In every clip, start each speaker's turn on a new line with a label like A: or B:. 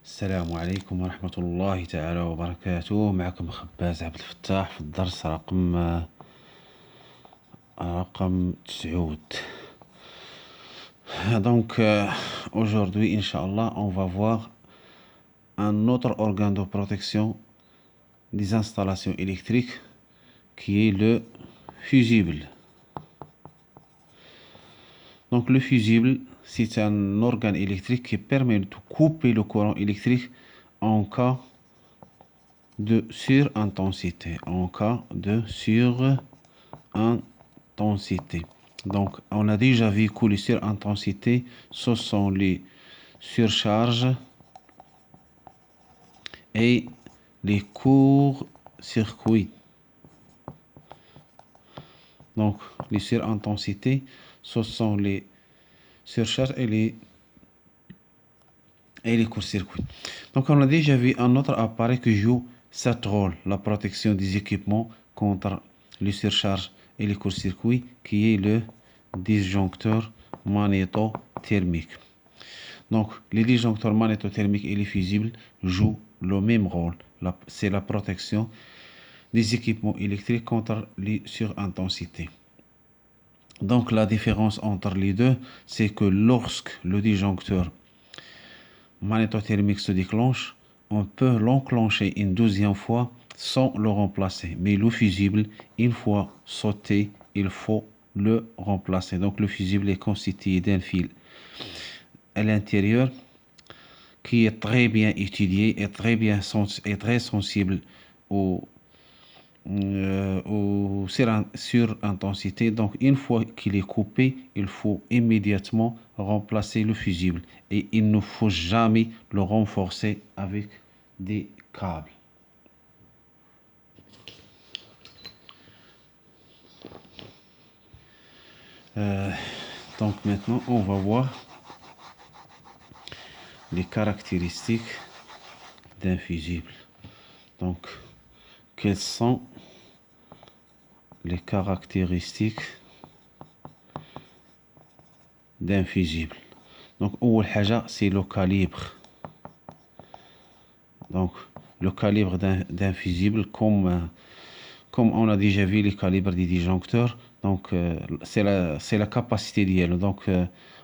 A: السلام عليكم ورحمة الله تعالى وبركاته. معكم خباز عبد الفتاح في الدرس رقم 9. Donc aujourd'hui, Inch'Allah, on va voir un autre organe de protection des installations électriques qui est le fusible. Donc le fusible, c'est un organe électrique qui permet de couper le courant électrique en cas de surintensité. Donc, on a déjà vu que les surintensités, ce sont les surcharges et les courts-circuits. Donc, les surintensités, ce sont les surcharges et les courts-circuits. Donc, on a déjà vu un autre appareil qui joue cet rôle, la protection des équipements contre les surcharges et les courts-circuits, qui est le disjoncteur magnétothermique. Donc, les disjoncteurs magnétothermiques et les fusibles jouent le même rôle. C'est la protection des équipements électriques contre les surintensités. Donc, la différence entre les deux, c'est que lorsque le disjoncteur magnétothermique se déclenche, on peut l'enclencher une deuxième fois sans le remplacer. Mais le fusible, une fois sauté, il faut le remplacer. Donc le fusible est constitué d'un fil à l'intérieur qui est très bien étudié et très sensible aux surintensité. Donc une fois qu'il est coupé, il faut immédiatement remplacer le fusible et il ne faut jamais le renforcer avec des câbles. Donc maintenant on va voir les caractéristiques d'un fusible. Donc quelles sont les caractéristiques d'un fusible? Donc أول حاجة c'est le calibre. Donc le calibre d'un fusible, comme on a déjà vu les calibres des disjoncteurs, donc c'est la capacité d'IL. Donc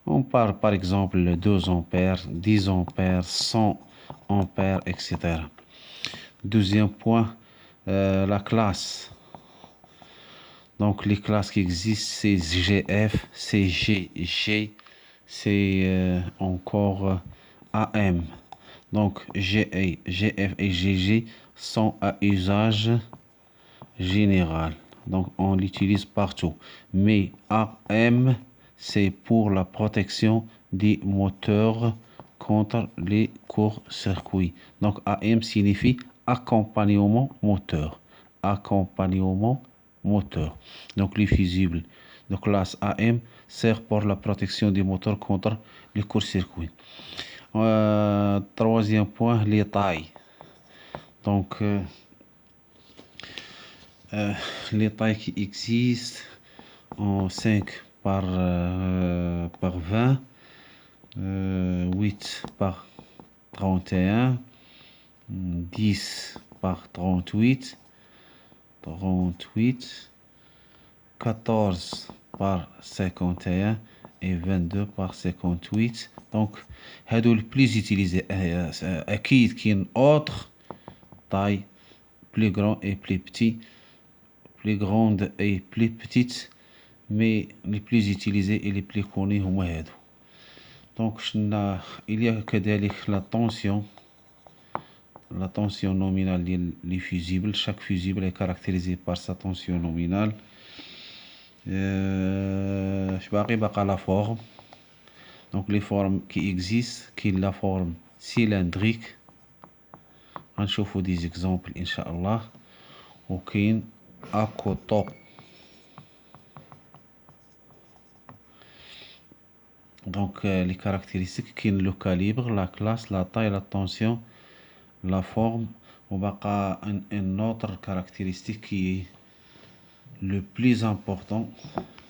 A: on parle par exemple 2 ampères, 10 ampères, 100 ampères, etc. Deuxième point, la classe. Donc les classes qui existent, c'est GF, c'est GG, c'est encore AM. Donc GA, GF et GG sont à usage général. Donc on l'utilise partout. Mais AM, c'est pour la protection des moteurs contre les courts-circuits. Donc AM signifie accompagnement moteur. Accompagnement moteur. Donc les fusibles de classe AM servent pour la protection des moteurs contre les courts-circuits. Troisième point, les tailles. Donc les tailles qui existent en 5 par 20, 8 par 31, 10 par 38, 14 par 51 et 22 par 58. Donc, هادو le plus utilisé. أكيد كاين autre taille plus grand et plus petit, plus grande et plus petite, mais les plus utilisés et les plus connus هما هادو. Donc il y a كذلك la tension nominale des fusibles. Chaque fusible est caractérisé par sa tension nominale. La forme. Donc les formes qui existent, qui est la forme cylindrique. غنشوفوا des exemples Inch'Allah. وكاين أكوتو. Donc les caractéristiques, كاين le calibre, la classe, la taille, la tension, la forme. وبقى une autre caractéristique qui est le plus important,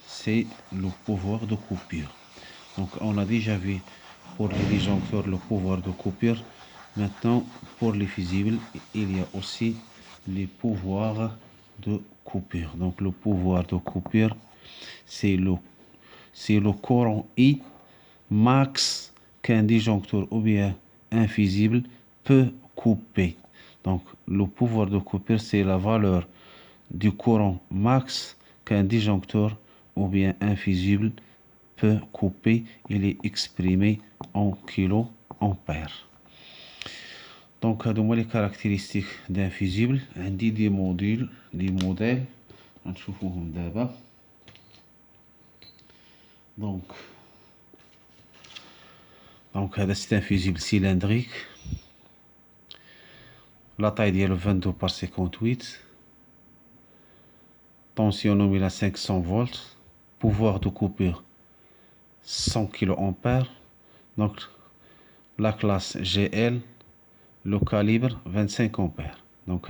A: c'est le pouvoir de coupure. Donc on a déjà vu pour les disjoncteurs le pouvoir de coupure Maintenant, pour les fusibles, il y a aussi les pouvoirs de coupure. Donc, le pouvoir de coupure, c'est le courant I max qu'un disjoncteur ou bien un fusible peut couper. Donc, le pouvoir de coupure, c'est la valeur du courant max qu'un disjoncteur ou bien un fusible peut couper. Il est exprimé en kiloampères. Donc, هادو هما les caractéristiques d'un fusible. عندي des modèles غنشوفوهم دابا. Donc هذا c'est un fusible cylindrique. La taille ديالو 22 par 58. Tension nominale 500 volts. Pouvoir de coupure 100 kA. Donc la classe GL. Le calibre 25 ampères. Donc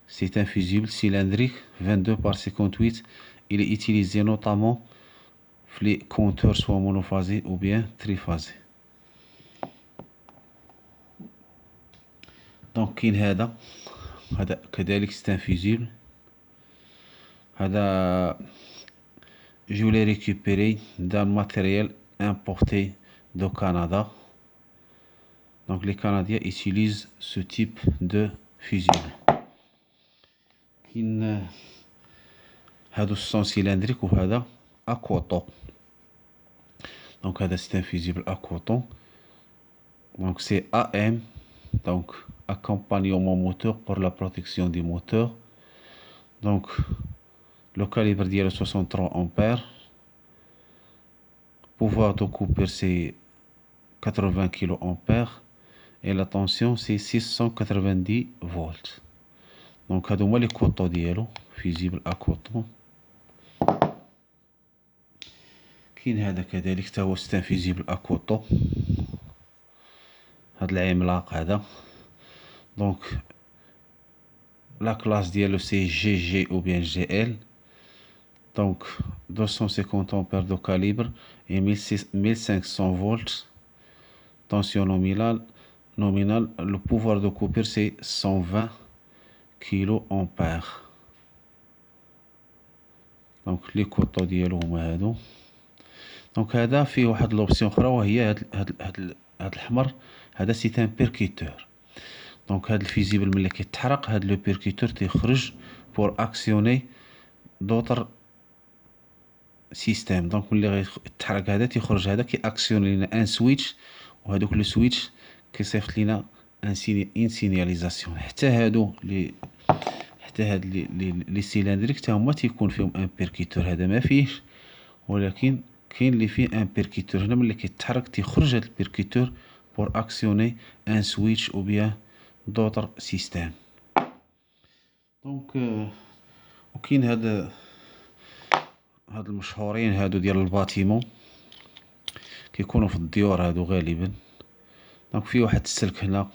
A: c'est un fusible cylindrique 22 par 58. Il est utilisé notamment les compteurs soit monophasés ou bien triphasés. Donc كاين هذا كذلك c'est un fusible. Je l'ai récupéré d'un matériel importé du Canada. Donc les Canadiens utilisent ce type de fusible. هادو sont cylindriques وهذا à coton. Donc c'est un fusible à coton. Donc c'est AM. Donc accompagnement moteur pour la protection du moteur. Donc le calibre ديالو 63 ampères. Pouvoir de coupure c'est 80 kA et la tension c'est 690 volts. Donc هادو هما لي كوطو ديالو fusible à coton. كاين هذا كذلك تا هو c'est un fusible à coton. هاد العملاق هذا. Donc la classe ديالو c'est GG ou bien GL. Donc 250 ampères de calibre et 1500 volts. Tension nominale. Le pouvoir de coupure c'est 120 kA. Donc les كوطو ديالو هما هادو. دونك هذا فيه واحد لوبسيون اخرى وهي هاد الحمر. هذا سي ان بيركيتور. دونك هاد الفيزيبل ملي كيتحرق هاد لو بيركيتور تيخرج بور اكسيوني دوطر سيستيم. دونك ملي غيتحرق هذا تيخرج هذا كي اكسيوني لينا ان سويتش وهذوك لو سويتش كيصيفط لينا ان سينياليزاسيون. حتى هادو هاد لي سيلندريك حتى هما تيكون فيهم ان بيركيتور. هذا ما فيهش ولكن كاين اللي فيه ان بيركيتور. هنا ملي كيتحرك تيخرج هاد البيركيتور بور اكسيوني ان سويتش او بيان دوطر سيستيم. دونك وكاين هاد المشهورين هادو ديال الباتيمون كيكونوا في الديور هادو غالبا. دونك فيه واحد السلك هنا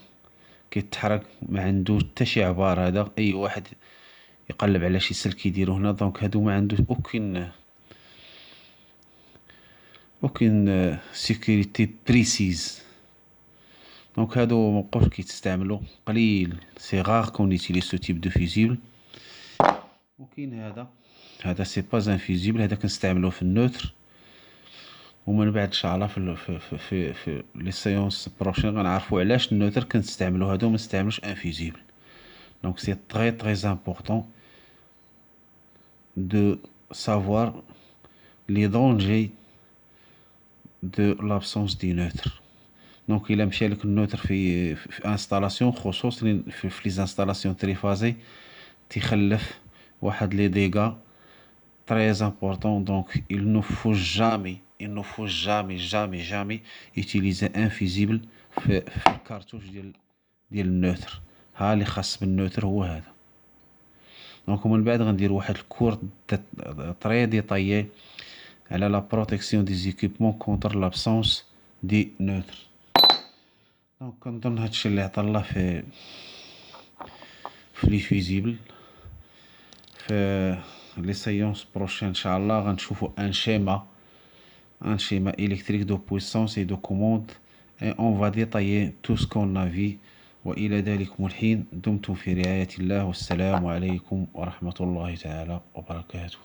A: كيتحرك ما عنده حتى شي عبار. هذا اي واحد يقلب على شي سلك يديرو هنا. دونك هادو ما عنده aucune sécurité précise. Donc هادو مابقاوش كيتستعملوا قليل. سي rare qu'on utilise ce type de fusible. وكاين هذا سي با ان فيزيبل. هذا كنستعملوه في النوتر ومن بعد ان شاء الله في لي سيونس بروشين غنعرفوا علاش النوتر كنستعملوا هادو ما نستعملوش ان فيزيبل. Donc c'est très important de savoir les dangers de l'absence du neutre. Donc il مشى لك النوتر في انستالاسيون خصوصا في لي انستالاسيون تريفازي تيخلف واحد لي ديغا très important. Donc il ne faut jamais utiliser un fusible في الكارتوش ديال النوتر. ها اللي خاص بالنوتر هو هذا. دونك ومن بعد غندير واحد الكور طري ديطايي على لا بروتيكسيون دي زيكيبمون كونتر لابسونس دي نوتر. دونك كنظن هادشي اللي عطا الله في لي فيزيبل. في لي سيونس بروشين ان شاء الله غنشوفوا ان شيما électrique de puissance et de commande et on va détailler tout ce qu'on a vu. وإلى ذلكم الحين دمتم في رعاية الله والسلام عليكم ورحمة الله تعالى وبركاته.